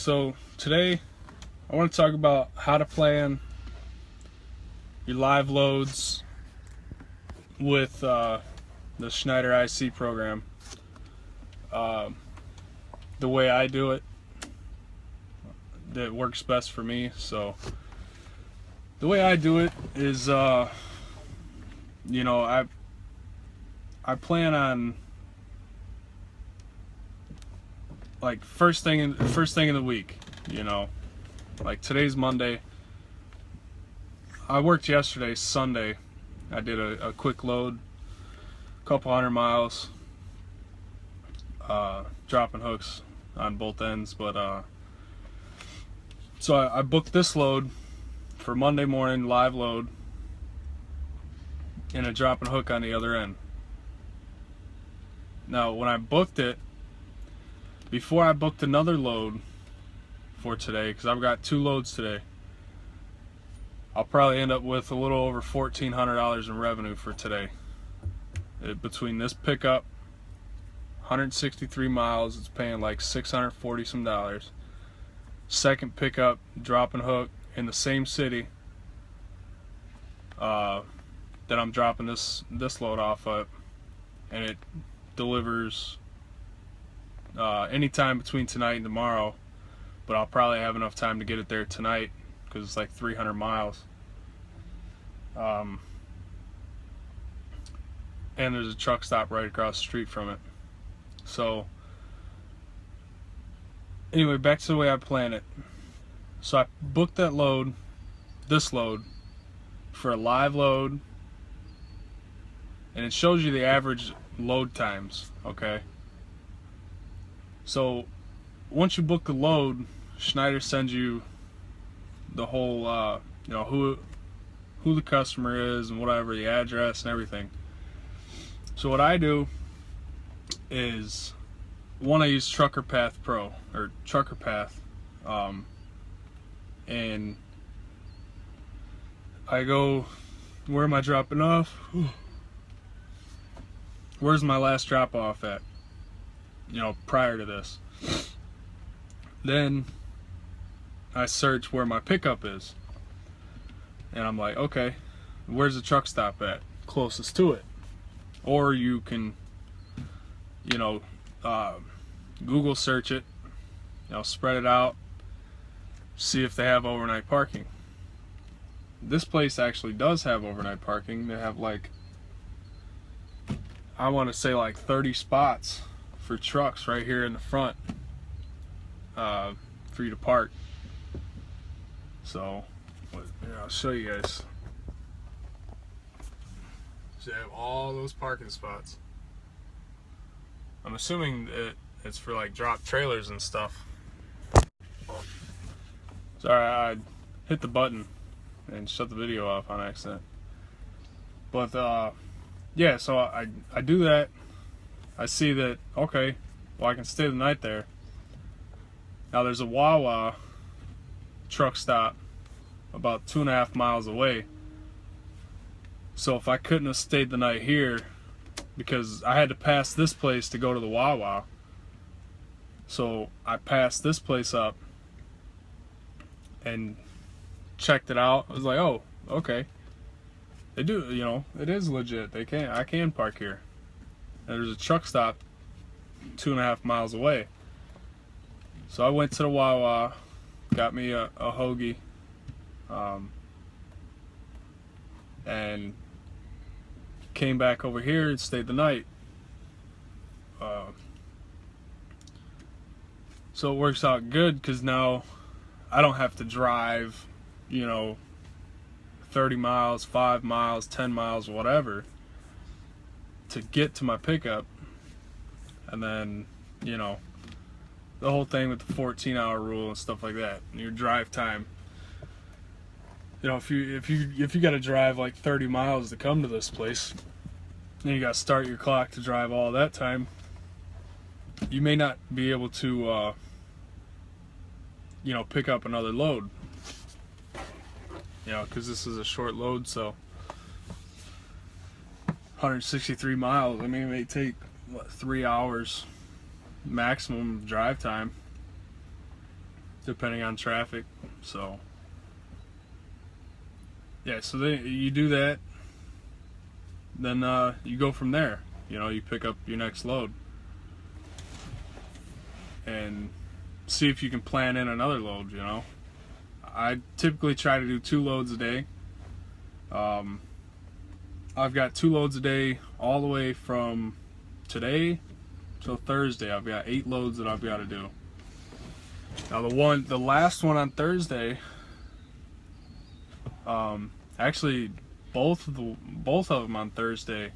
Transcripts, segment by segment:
So today I want to talk about how to plan your live loads with the Schneider IC program. The way I do it, that works best for me. So the way I do it is, I plan on like first thing in the week. Like today's Monday. I worked yesterday, Sunday. I did a quick load, couple 100 miles, dropping hooks on both ends. But so I booked this load for Monday morning, live load, and a dropping hook on the other end. Now, when I booked it, before I booked another load for today, because I've got 2 loads today, I'll probably end up with a little over $1,400 in revenue for today. Between this pickup, 163 miles, it's paying like $640 some dollars. Second pickup, dropping hook in the same city that I'm dropping this load off of, and it delivers anytime between tonight and tomorrow, but I'll probably have enough time to get it there tonight because it's like 300 miles. And there's a truck stop right across the street from it. So anyway, back to the way I plan it. So I booked that load, this load, for a live load, and it shows you the average load times, okay? So once you book the load, Schneider sends you the whole, who the customer is and whatever, the address and everything. So what I do is, I use Trucker Path Pro, or Trucker Path, and I go, where am I dropping off? Where's my last drop off at? Prior to this. Then I search where my pickup is, and I'm like, okay, where's the truck stop at closest to it? Or you can, Google search it, spread it out, see if they have overnight parking. This place actually does have overnight parking. They have I want to say 30 spots for trucks right here in the front, for you to park. So I'll show you guys. So they have all those parking spots. I'm assuming it's for drop trailers and stuff. Sorry, I hit the button and shut the video off on accident. But yeah, so I do that. I see that, okay, well, I can stay the night there. Now there's a Wawa truck stop about 2.5 miles away. So if I couldn't have stayed the night here, because I had to pass this place to go to the Wawa, so I passed this place up and checked it out. I was like, oh, okay. They do, it is legit. I can park here. And there's a truck stop 2.5 miles away. So I went to the Wawa, got me a hoagie, and came back over here and stayed the night. So it works out good because now I don't have to drive, 30 miles, 5 miles, 10 miles, whatever, to get to my pickup. And then, the whole thing with the 14-hour rule and stuff like that, and your drive time. If you got to drive 30 miles to come to this place, then you got to start your clock to drive all that time, you may not be able to pick up another load, because this is a short load. So 163 miles, it may take 3 hours maximum drive time. depending on traffic. So yeah, so then you do that, then you go from there. You know, you pick up your next load and see if you can plan in another load. You know, I typically try to do 2 loads a day. I've got 2 loads a day all the way from today till Thursday. I've got 8 loads that I've got to do. Now the last one on Thursday, actually both of them on Thursday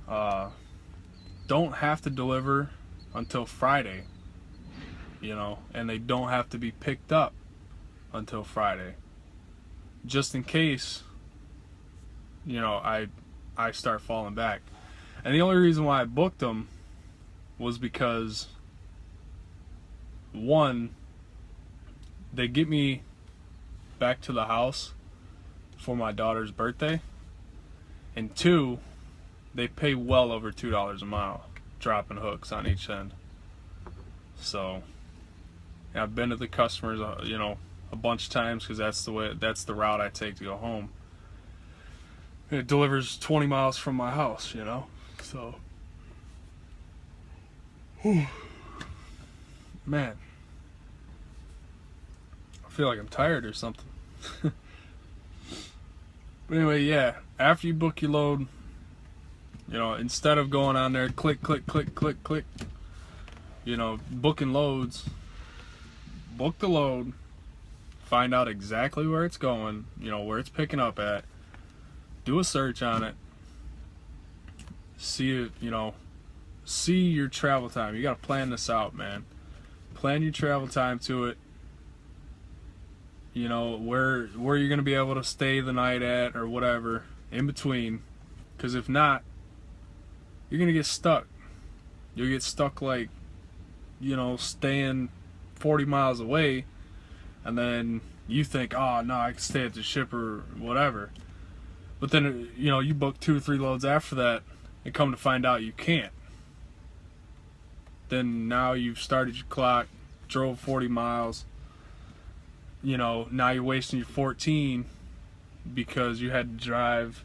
don't have to deliver until Friday, you know, and they don't have to be picked up until Friday, just in case, you know, I start falling back. And the only reason why I booked them was because, one, they get me back to the house for my daughter's birthday, and 2, they pay well over $2 a mile dropping hooks on each end. So yeah, I've been to the customers, you know, a bunch of times, because that's the route I take to go home. It delivers 20 miles from my house, you know, so whew. Man, I feel like I'm tired or something. But anyway, yeah, after you book your load, you know, instead of going on there, click, click, click, click, click, you know, booking loads, book the load, find out exactly where it's going, you know, where it's picking up at, do a search on it, see it, you know, see your travel time. You got to plan this out, man. Plan your travel time to it. You know, where you're going to be able to stay the night at or whatever in between. Because if not, you're going to get stuck. You'll get stuck, like, you know, staying 40 miles away, and then you think, oh, no, I can stay at the ship or whatever. But then, you know, you book 2 or 3 loads after that and come to find out you can't. Then now you've started your clock, drove 40 miles. You know, now you're wasting your 14 because you had to drive,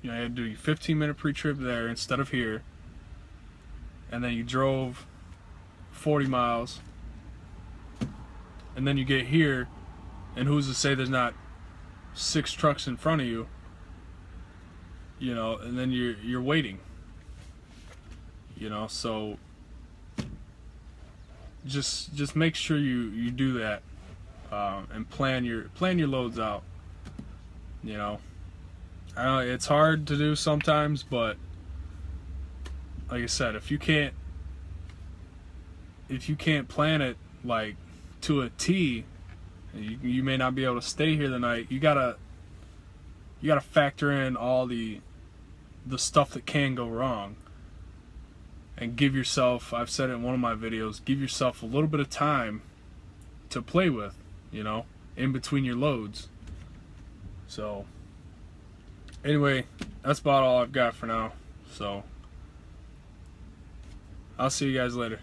you know, you had to do your 15-minute pre-trip there instead of here. And then you drove 40 miles. And then you get here, and who's to say there's not 6 trucks in front of you? You know, and then you're waiting. You know, so just make sure you do that. And plan your loads out. You know, I know it's hard to do sometimes, but like I said, if you can't plan it like to a T, you may not be able to stay here the night. You gotta factor in all the stuff that can go wrong, and give yourself, I've said it in one of my videos, give yourself a little bit of time to play with, you know, in between your loads. So anyway, that's about all I've got for now. So I'll see you guys later.